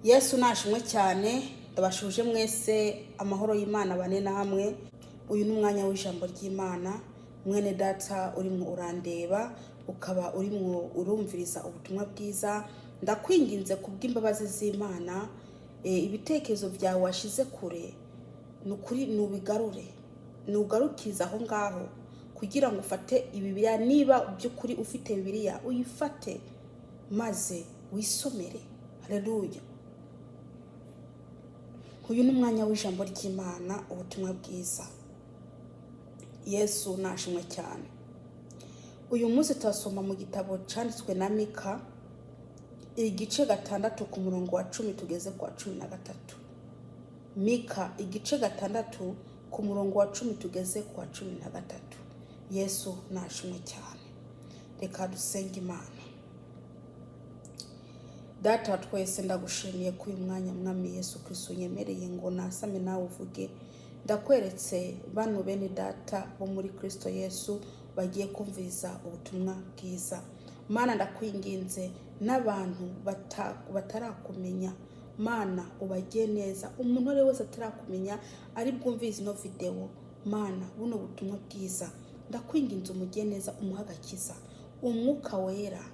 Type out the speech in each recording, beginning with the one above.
Yesu nashimwe cyane, ndabashuje mwese amahoro y'Imana bane namwe. Uyu ni umwanya w'ijambo ry'Imana, mwene data urimo urandeba, ukaba urimo urumviriza ubutumwa bwiza. Ndakwinginze kubw'imbabazi z'Imana, ibitekerezo byawe washize kure, nukuri nubigarure, nugarukiza aho ngaho kugira ngo ufate Bibiliya. Niba by'ukuri ufite Bibiliya uyifate maze wisomere. Haleluya. Uyu ni umwanya w'ijambo ry'Imana, ubutumwa bwiza. Yesu nashimwe cyane. Uyu munsi turasoma mu gitabo cyanditswe na Mika, igice 6 ku murongo wa 10 tugeze ku wa 13. Mika igice 6 ku murongo wa 10 tugeze ku wa 13. Yesu nashimwe cyane. Reka dusenge Imana. Data twese ndagushimiye ku uyu mwanya mwami Yesu Kristo unyemereye ngo nasame nawe uvuge. Ndakweretse bano bene data bo muri Kristo Yesu bagiye kumviriza ubutumwa bwiza. Mana ndakwinginze n'abantu batarakumenya, Mana ubagiye neza. Umuntu wese wese atarakumenya ari bwumvirize no video, Mana buno butumwa bwiza ndakwinginze umugiye neza, umuhagakiza umwuka wera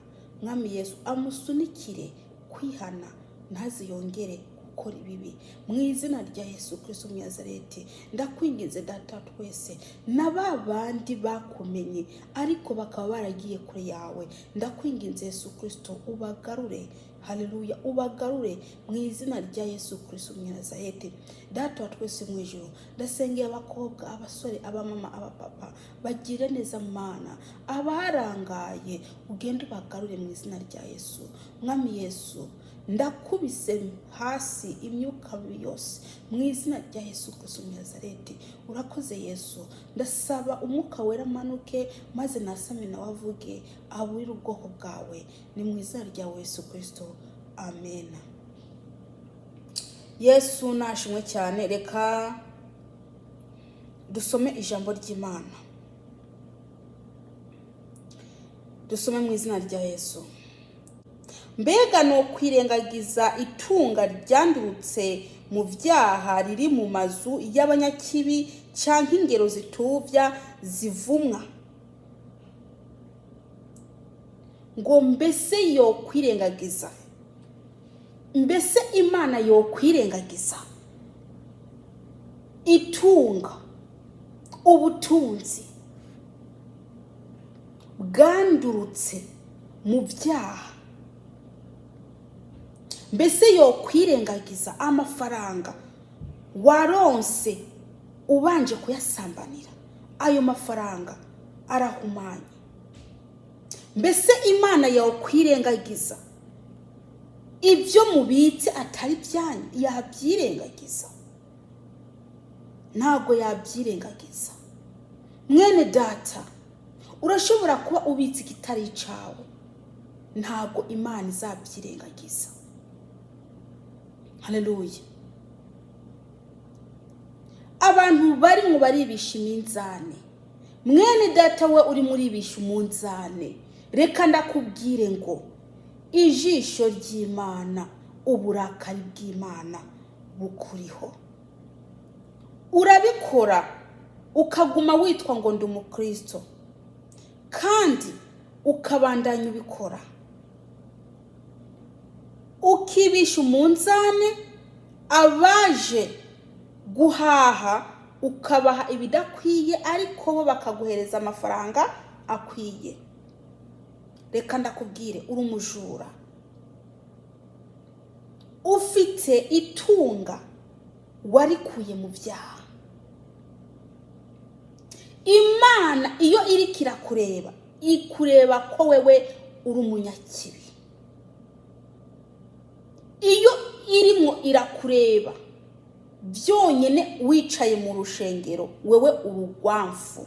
mwami Yesu amusunikire kwihana, ntaziyongere gukora ibibi mu izina rya Yesu Kristo Nazareti. Ndakwinginze data twese n'ababandi bakumenye ariko bakaba baragiye kure yawe, ndakwinginze Yesu Kristo ubagarure. Haleluya, ubagarure mu izina rya Yesu Kristo Nazareti. Data twese mu ijuru ndasengeye abakobwa, abasore, abamama, abapapa bagire neza Mana, abarangaye ugende ubagarure mu izina rya Yesu. Mwami Yesu ndakubise hasi imyuka mibi yose mu izina rya Yesu Kristo Nazareti. Urakoze Yesu, ndasaba umwuka wera manuke maze nasame nawe avuge aburira ubwoko bwawe, ni mu izina rya Yesu Kristo, amen. Yesu nashimwe cyane. Reka dusome ijambo ry'Imana, dusome mu izina rya Yesu. Mbega no kwirengagiza itunga ryandurutse mu byaha riri mu mazu y'abanyakibi cyangwa ingero zituvya zivumwa, ngo mbese yo kwirengagiza, mbese Imana yo kwirengagiza itunga ubutunzi bwandurutse mu byaha? Mbese yo kwirengagiza amafaranga waronse ubanje kuyasambanira? Ayo mafaranga arahumanye. Mbese Imana yo kwirengagiza ibyo mubitse atari byanyu? Yabyirengagiza? Ntago yabyirengagiza. Mwene data, urashobora kuba ubitse kitari icawe, ntago Imana izabyirengagiza. Haleluya. Abantu bari mu baribisha iminzane, mwene data we uri muri bisha umunzane, reka ndakubwire ngo ijisho ry'Imana, uburakari bw'Imana bukuriho. Urabikora ukaguma witwa ngo ndi umukristo kandi ukabandanya ubikora, ukibisha umunzane abaje guhaha ukabaha ibidakwiye ariko bo bakaguhereza amafaranga akwiye. Reka ndakubwire uri umujura. Ufite itunga warikuye mu byaha. Imana iyo iri kirakureba ikureba ko wewe uri umunyakibi. Iyo irimo irakureba byonyine wicaye mu rushengero, wewe urugwamfu.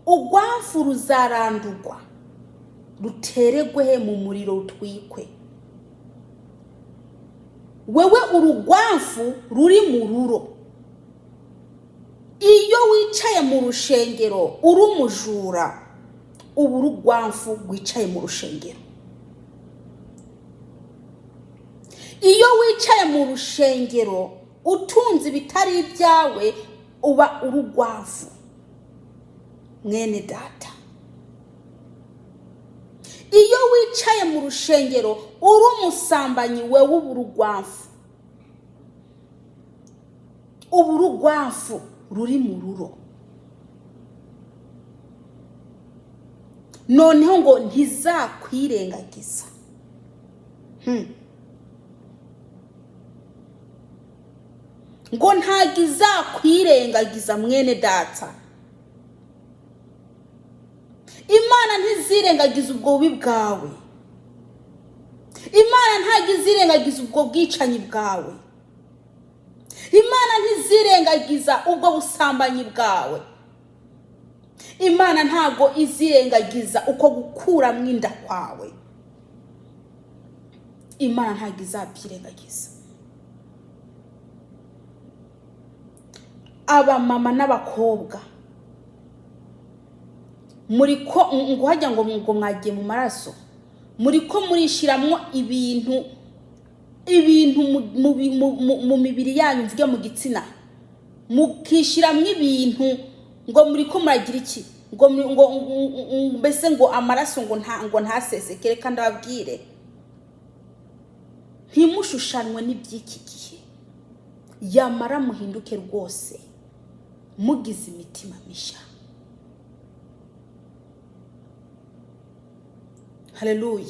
Ugwamfu ruzarandurwa ruteregwe mu muriro rutwikwe. Wewe urugwamfu ruri mu ruro. Iyo wicaye mu rushengero uri umujura, ubu urugwamfu rwicaye mu rushengero. iyo wicaye mu rushengero utunze ibitari ibyawe uba urugwavu mwene data. Iyo wicaye mu rushengero uri umusambanyi wewe uba urugwavu. Uba urugwavu ruri mu ruro. Noneho ngo ntizakwirengagiza. Ngo ntago izakwirengagiza mwene data. Imana ntizirengagiza ubwo bubi bwawe. Imana ntago izirengagiza ubwo bwicanyi bwawe. Imana ntizirengagiza ubwo busambanyi bwawe. Imana ntago izirengagiza uko gukuramo inda kwawe. Imana ntago izabyirengagiza. Aba mama n'abakobwa muri ko ngo hajya ngo mwagiye mu maraso, muri ko murishiramwo ibintu mu mibiri yanyu, mvuge mu gitsina, mukishiramwo ibintu ngo muri ko muragira iki, ngo mbese ngo amaraso ngo ntasesekere. Kandi ababwire ntimushushanwe n'iby'iki gihe, yamara muhinduke rwose mugize imitima misha. Haleluya.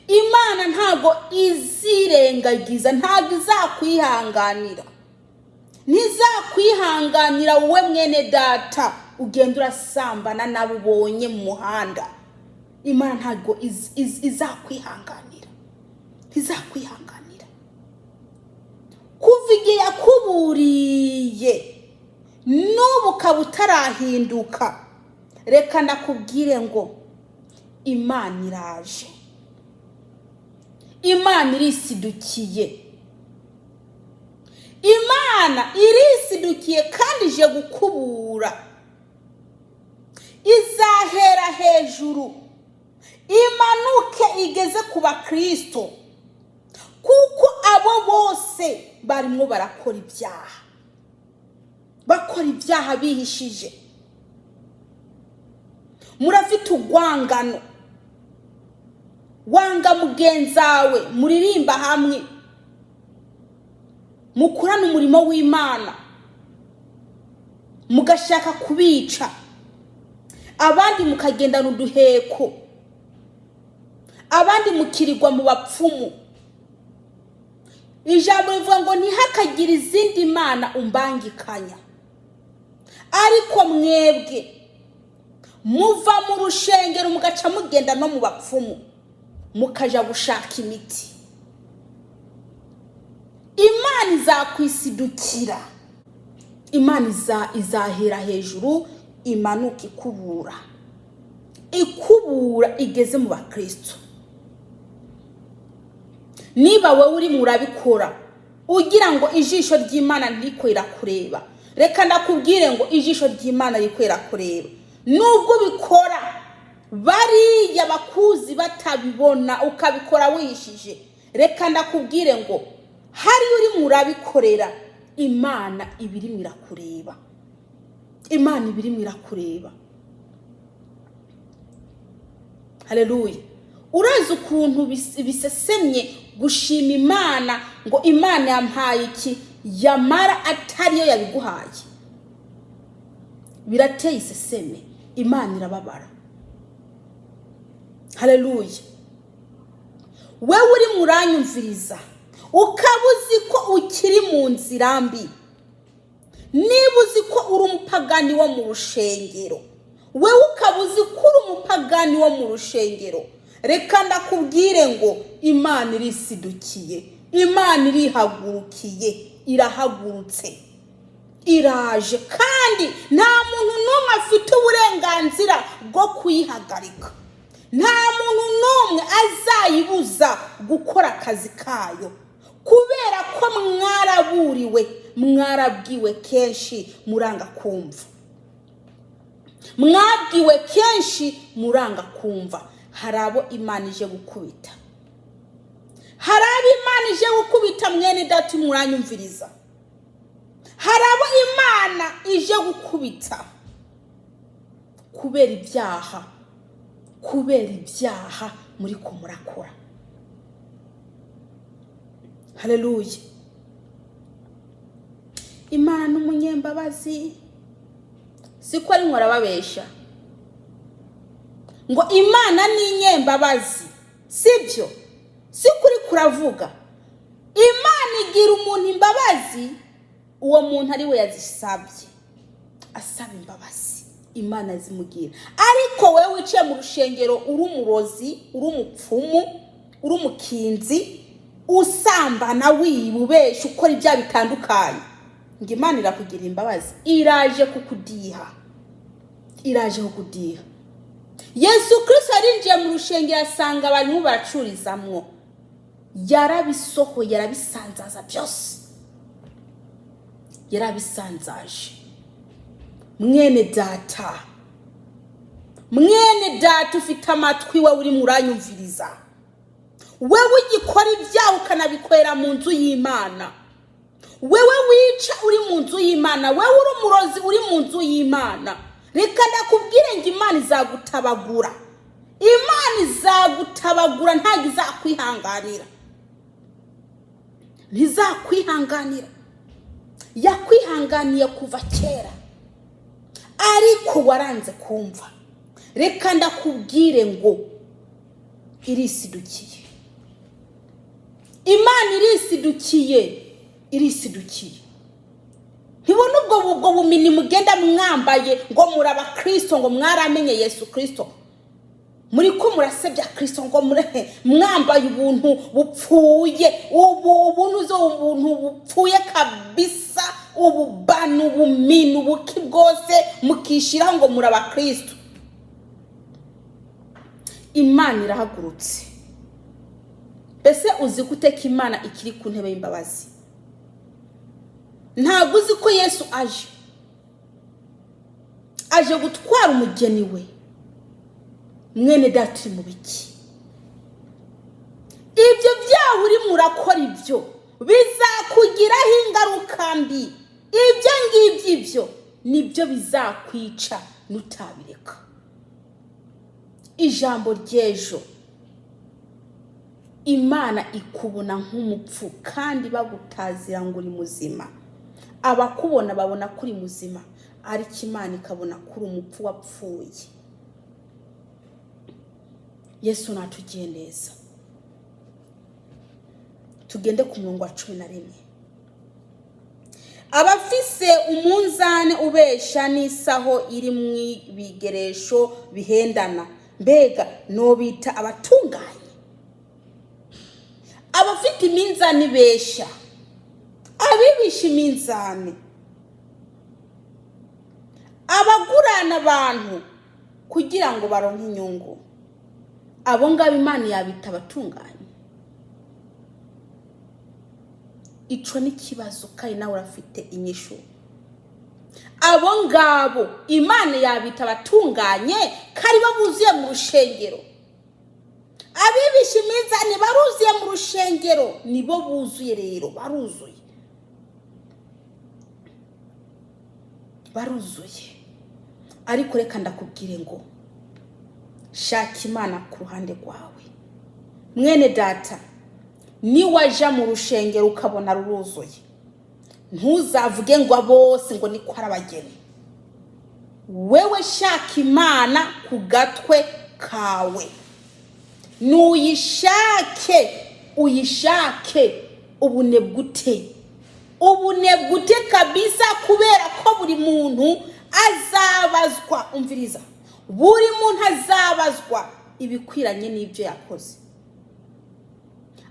Imana ntago izirengagiza, ntago izakwihanganira. Ntizakwihanganira wowe mwene data ugenda urasambana nabo ubonye mu muhanda. Imana ntago izakwihanganira. Ntizakwihanganira. Kuva igihe yakuburiye n'ubu ukaba utarahinduka, reka ndakubwire ngo Imana iraje. Imana irisidukiye. Imana irisidukiye kandi ije gukubura. Izahera hejuru imanuke igeze ku bakristo, kuko abo bose barimo barakora ibyaha. Bakora ibyaha bihishije. Murafite ugwangano, wanga mugenzawe, muririmba hamwe, mukurana umurimo w'Imana, mugashaka kubica, abandi mukagendana uduheko, abandi mukirirwa mu bapfumu. Ijambo rivuga ngo ntihakagire izindi mana umbangikanya. Ariko mwebwe muva mu rushengero mugaca mugenda no mu bapfumu mukaja gushaka imiti. Imana izakwisidukira. Imana izahera hejuru imanuka ikubura igeze mu bakristo. Niba wowe uri murabikora ugira ngo ijisho ry'Imana ntikwera kureba, reka ndakubwire ngo ijisho ry'Imana rikwera kureba. Nubwo bikora bariya bakuzi batabibona ukabikora wihishije, reka ndakubwire ngo hari uri murabikorera, Imana ibirimo irakureba. Imana ibirimo irakureba. Haleluya. Urazi ukuntu bisesemye gushima Imana ngo Imana yampaye iki, yamara atariyo yabiguhaye. Birateye iseseme. Imana irababara. Haleluya. Wewe uri muranyumviriza ukabuzi ko ukiri mu nzira mbi, niba uzi ko uri umupagani wo mu rushengero, wewe ukabuzi ko uri umupagani wo mu rushengero, reka ndakubwire ngo Imana irisidukiye. Imana irihagurukiye, irahagurutse, iraje, kandi nta muntu n'umwe afite uburenganzira bwo kuyihagarika. Nta muntu n'umwe azayibuza gukora akazi kayo, kubera ko mwaraburiwe, mwarabwiwe kenshi muranga kumva. Mwabwiwe kenshi muranga kumva. Hari abo Imana ije gukubita, hari abo Imana ije gukubita mwene data muranyumviriza, hari abo Imana ije gukubita kubera ibyaha muri ko murakora. Haleluya. Imana n'umunyembabazi, siko ari nkorababesha ngo Imana ni inyembabazi, sibyo? Sikuri kuravuga. Imana igira umuntu imbabazi, uwo muntu ari we yazisabye, asaba imbabazi, Imana zimugira. Ariko wewe wiciye mu rushengero uri umurozi, uri umupfumu, uri umukinzi, usambana, wibubesha, ukora ibya bitandukanye, ngo Imana irakugira imbabazi, iraje kukudiha. Yesu Kristo yarinjiye mu rushengero asanga abantu baracurizamwo, yarabisoho, yarabisanzaza byose, yarabisanzaje. Mwene data ufite amatwi, we uri muranyumviriza, wewe ugikora ibyaha ukanabikwera mu nzu y'Imana, wewe wica uri mu nzu y'Imana, wewe uri umurozi uri mu nzu y'Imana, reka ndakubwire ngo Imana izagutabagura. Imana izagutabagura, ntabwo izakwihanganira. Ntizakwihanganira. Yakwihanganiye kuva kera, ariko waranze kumva. Reka ndakubwire ngo irisidukiye. Imana irisidukiye. Ntibona ubwo bumini mugenda mwambaye ngo muraba Kristo, ngo mwaramenye Yesu Kristo, muri ko murasebya Kristo, ngo mwambaye ubuntu bupfuye, ubuntu bupfuye kabisa, ububanu bumini ubuki bwose mukishiraho ngo muraba Kristo. Imana irahagurutse. Bese uzi guteka Imana ikiri ku ntebe y'imbabazi? Ntabwo uzi ko Yesu aje gutwara umugeni we. Mwene data mu biki? Ibyo byawe uri murakora ibyo bizakugiraho ingaruka mbi. Ibyo ngibyo nibyo bizakwica nutabireka. Ijambo ry'ejo, Imana ikubona nk'umupfu kandi bagutazira ngo uri muzima. Abakubona babona kuri muzima, ariko Imana ikabona kuri umupfu wapfuye. Yesu natugiye neza. Tugende ku murongo wa 11. Abafise umunzane ubesha n'isaho iri mu bigeresho bihendana, mbega nobita abatunganye? Abafite iminzani besha, abibisha iminzani, abagurana abantu kugira ngo baronke inyungu, abo ngabo Imana yabita abatunganye? Ico ni kibazo kandi nawe urafite inyishu. Abo ngabo Imana yabita abatunganye kari babuziye mu rushengero? Abibisha iminzani baruziye mu rushengero, nibo buzuye rero, baruzuye. Ariko reka ndakubwire ngo shaka Imana ku ruhande rwawe. Mwene data, ni waja mu rushengero ukabona ruruzuye, ntuzavuge ngo bose ngo niko arabageni. Wewe shaka Imana ku gatwe kawe, uyishake ubunebwute kabisa, kubera ko buri muntu azabazwa. Umviriza, buri muntu azabazwa ibikwiranye n'ibyo yakoze.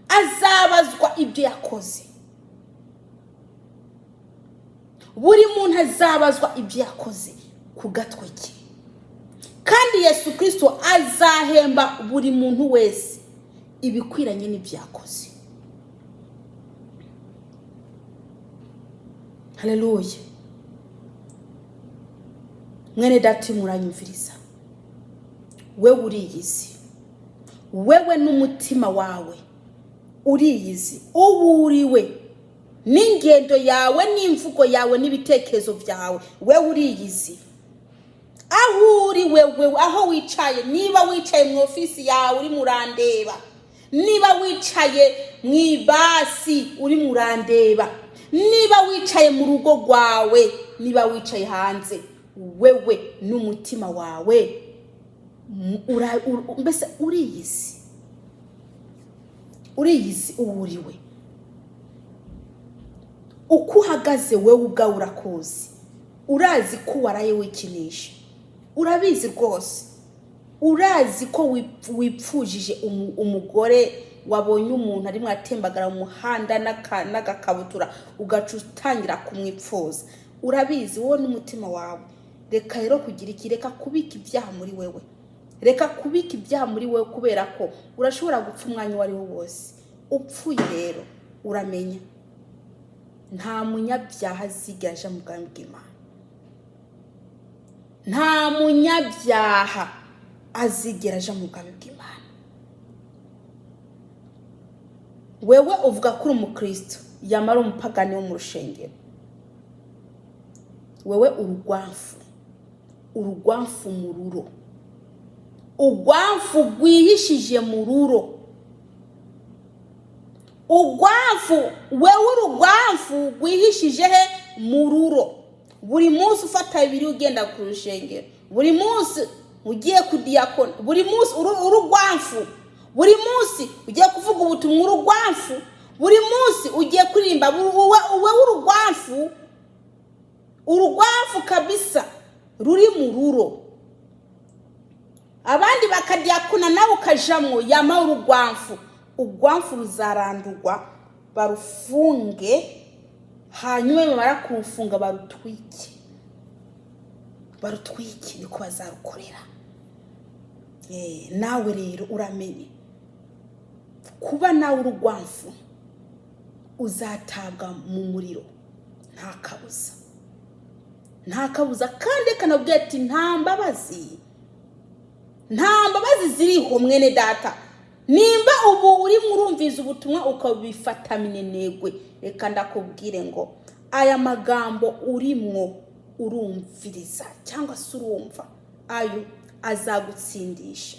Azabazwa ibyo yakoze. Buri muntu azabazwa ibyo yakoze ku gatwe ke. Kandi Yesu Kristo azahemba buri muntu wese ibikwiranye n'ibyo yakoze. Haleluya. Mwene data muranyumviriza, wewe uriyizi, wewe n'umutima wawe uriyizi ubu uriwe n'ingendo yawe n'imvugo yawe n'ibitekerezo byawe wewe uriyizi aho uri wewe aho wicaye niba wicaye mu ofisi yawe uri murandeba niba wicaye mu ibasi uri murandeba niba wicaye mu rugo rwawe niba wicaye hanze wewe n'umutima wawe mbese uriyizi ubu uriwe uko uhagaze wewe ubwawe urakuzi urazi ko waraye wikinisha urabizi rwose urazi ko wipfujije umugore wabonye umuntu arimo atembagara mu muhanda n'agakabutura ugaca utangira kumwipfuza urabizi wowe n'umutima wawe reka rero kugira iki reka kubika ibyaha muri wewe reka kubika ibyaha muri wewe kubera ko urashobora gupfa umwanya wari wo wose upfuye rero uramenya nta munyabyaha azigera aja mu bwami bw'Imana nta munyabyaha azigera aja mu bwami bw'Imana wewe uvuga ko uri umukristo yamara umupagani wo mu rushengero wewe urugwamfu mu ruro ugwamfu rwihishije mu ruro wewe urugwamfu rwihishije he mu ruro buri munsi ufata ibiri ugenda ku rushengero buri munsi ugiye kudiyakona buri munsi urugwamfu buri munsi ugiye kuvuga ubutumwa urugwamfu buri munsi ugiye kuririmba wewe urugwamfu kabisa ruri mu ruro abandi bakadiyakona nawe ukajamwo yama urugwamfu ruzarandurwa barufunge hanyuma bamara kurufunga barutwike niko bazarukorera nawe rero uramenye kuba nawe urugwamfu uzatabwa mu muriro nta kabuza kandi kanabwiye ati nta mbabazi ziriho mwene data nimba ubu uri murumviza ubutumwa ukabifata minenegwe reka ndakubwire ngo aya magambo urimwo urumviriza cyangwa se urumva ayo azagutsindisha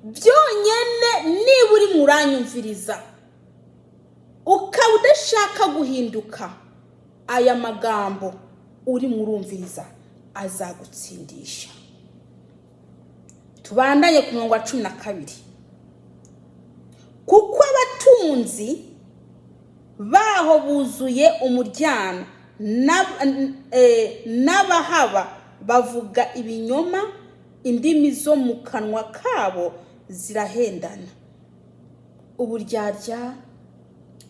byonyene niba uri muranyumviriza ukaba udashaka guhinduka aya magambo uri murumviriza azagutsindisha tubandanye ku murongo wa 12 kuko abatunzi baho buzuye umuryano n'abahaba bavuga ibinyoma indimi zo mu kanwa kabo zirahendana uburyarya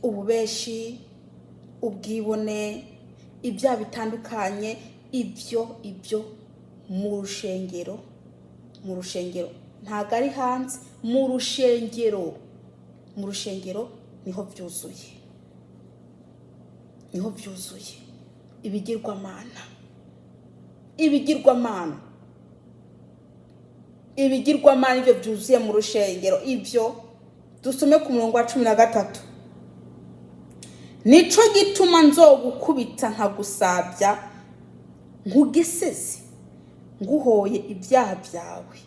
ububeshi ubwibone ibyaha bitandukanye ibyo mu rushengero ntago ari hanze mu rushengero niho byuzuye ibigirwamana ibyo byuzuye mu rushengero ibyo dusome ku murongo wa 13 nico gituma nzogukubita nkagusabya nkugiseze nguhoye ibyaha byawe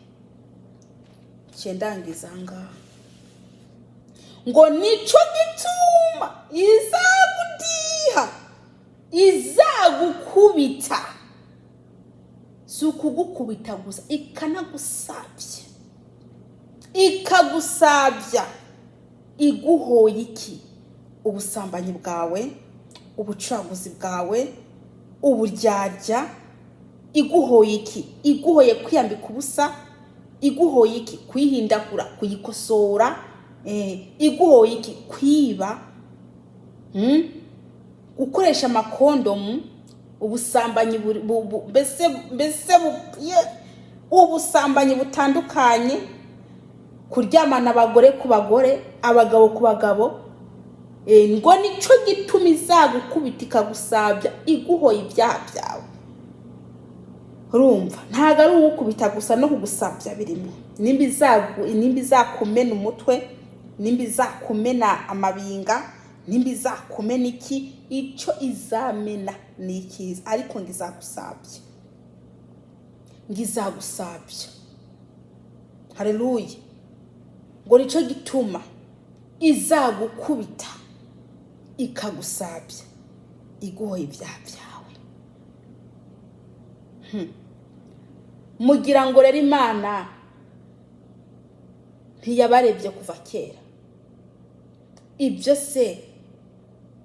cyendangiza ngaha ngo nico gituma izagukubita sukugukubita gusa ikagusabya iguhoye iki ubusambanyi bwawe ubucaguzi bwawe uburyarya iguhoye iki iguhoye kwiyambika ubusa iguhoye iki kwihindagura kuyikosora iguhoye iki kwiba gukoresha amakondomu ubusambanyi ubusambanyi butandukanye kuryamana abagore ku bagore abagabo ku bagabo ngo nico gituma izagukubita ikagusabya iguhoye ibyaha byawe urumva ntago ari ugukubita gusa no kugusabya birimo nimba izakumena umutwe nimba izakumena amabinga, nimba izakumena iki, icyo izamena ni ikiza, ariko ngizagusabya. Haleluya. Ngo nicyo gituma izagukubita ikagusabya iguhoye ibyaha byawe. Mugira ngo rero Imana ntiyabarebye kuva kera? Ibyo se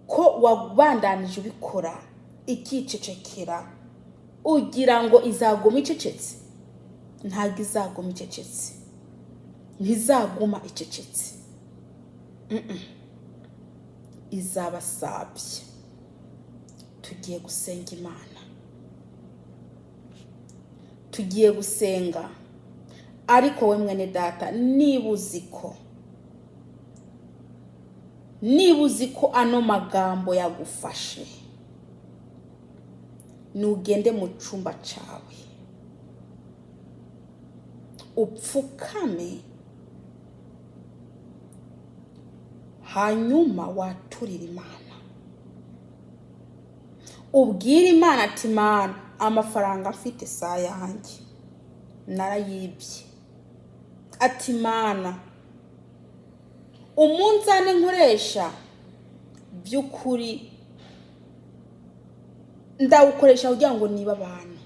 ko wabandanije ubikora ikicecekera, ugira ngo izaguma icecetse? Ntabwo izaguma icecetse, ntizaguma icecetse. Izabasabye. Tugiye gusenga Imana, tugiye gusenga. Ariko we mwene data, niba uzi ko ano magambo yagufashe, nugende mu cyumba cyawe upfukame, hanyuma waturira Imana, ubwire Imana ati Mana, amafaranga mfite saa yanjye narayibye. Ati Mana, umunzane nkoresha by'ukuri ndawukoresha kugira ngo niba abantu.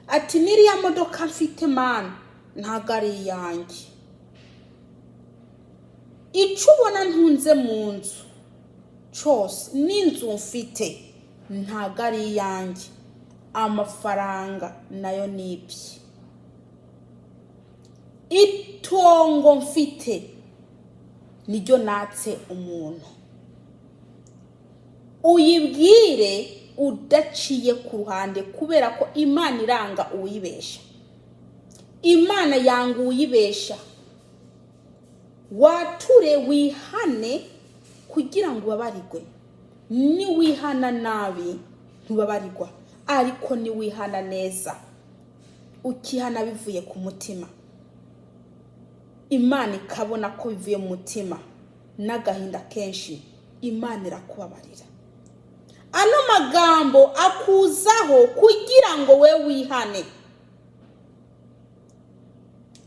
Ati niriya modoka mfite Mana ntago ari iyanjye, icyo ubona ntunze mu nzu cyose n'inzu mfite ntago ari iyanjye, amafaranga nayo nibye. Itongo mfite niryo natse umuntu. Uyibwire udaciye ku ruhande, kubera ko Imana iranga uwibesha. Imana yanga uwibesha. Wature wihane kugira ngo ubabarirwe. Ni wihana nabi ntubabarirwa, ariko ni wihana neza, ukihana bivuye ku mutima, Imana ikabona ko bivuye mu mutima n'agahinda kenshi, Imana irakubabarira. Ano magambo akuzaho kugira ngo we wihane.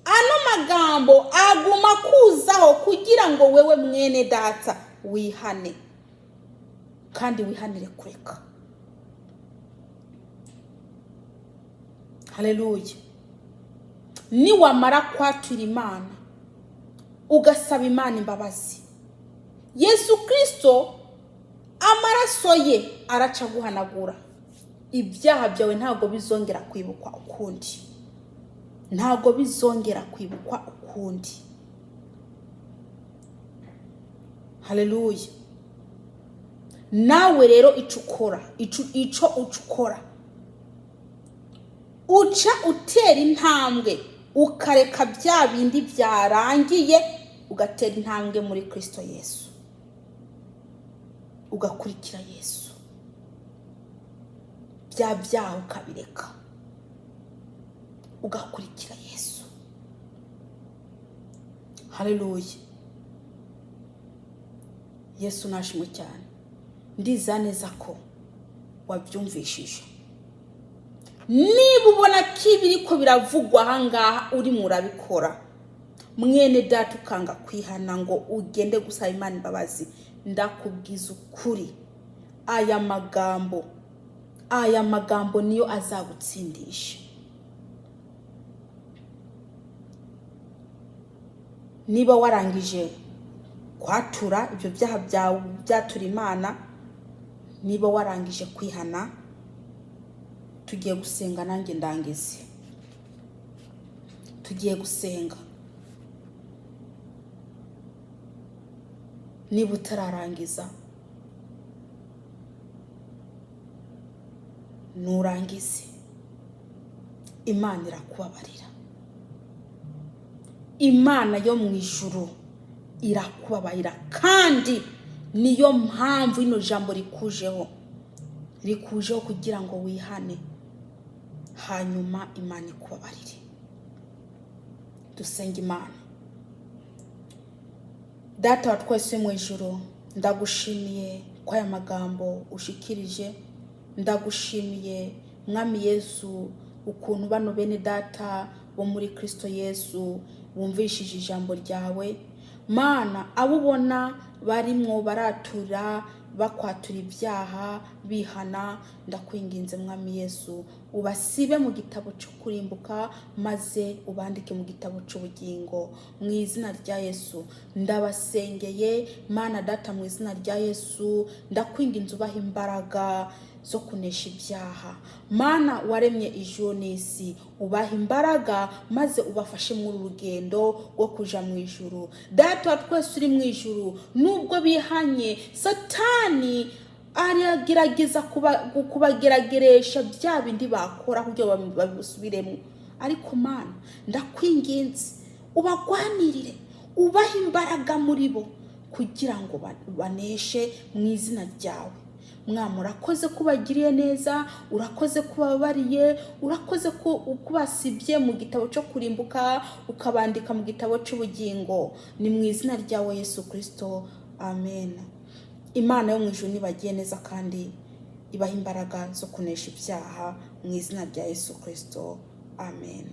Ano magambo aguma kuzaho kugira ngo wewe mwene data wihane, kandi wihanire kureka. Haleluya. Ni wamara kwatura Imana ugasaba Imana imbabazi, Yesu Kristo amaraso ye araca guhanagura ibyaha byawe, ntago bizongera kwibukwa ukundi, ntago bizongera kwibukwa ukundi. Haleluya. Nawe rero ico ucukora, uca utera intambwe, ukareka bya bindi byarangiye, ugatera intambwe muri Kristo Yesu, ugakurikira Yesu. Bya byaha ukabireka, ugakurikira Yesu. Haleluya. Yesu nashimwe cyane. Ndiza neza ko wabyumvishije. Niba ubona kibiri ko biravugwa ahangaha uri murabikora, mwene data ukanga kwihana ngo ugende gusaba Imana imbabazi, ndakubwiza ukuri, aya magambo niyo azagutsindisha. Niba warangije kwatura ibyo byaha byawe byatura Imana, niba warangije kwihana, tugiye gusenga nanjye ndangize. Tugiye gusenga. Niba utararangiza nurangize, Imana irakubabarira. Imana yo mu ijuru irakubabarira, kandi niyo mpamvu ino jambo rikujeho kugira ngo wihane, hanyuma Imana ikubabarire. Dusenga Imana. Data wa twese mu ijuru, ndagushimiye ko aya magambo ushikirije. Ndagushimiye mwami Yesu ukuntu bano bene data bo muri Kristo Yesu bumvishije ijambo ryawe. Mana, abo ubona barimwo baratura bakwatura ibyaha bihana, ndakwinginze mwami Yesu ubasibe mu gitabo cyo kurimbuka maze ubandike mu gitabo cy'ubugingo. Mu izina rya Yesu ndabasengeye. Mana Data, mu izina rya Yesu ndakwinginze ubaha imbaraga zo kunesha ibyaha. Mana waremye ijuru n'isi, ubaha imbaraga maze ubafashe muri urugendo rwo kuja mu ijuru. Data wa twese uri mu ijuru, nubwo bihanye Satani aragerageza kubagerageresha bya bindi bakora kugira babisubiremo, ariko Mana ndakwinginze ubagwanirire, ubaha imbaraga muri bo kugira ngo baneshe mu izina ryawe. Mwami, urakoze kubagiriye neza, urakoze kubabariye, urakoze kubasibye mu gitabo cyo kurimbuka ukabandika mu gitabo cy'ubugingo. Ni mu izina ryawe Yesu Kristo, amen. Imana yo mu ijuru nibagiye neza kandi ibaha imbaraga zo kunesha ibyaha mu izina rya Yesu Kristo, amen.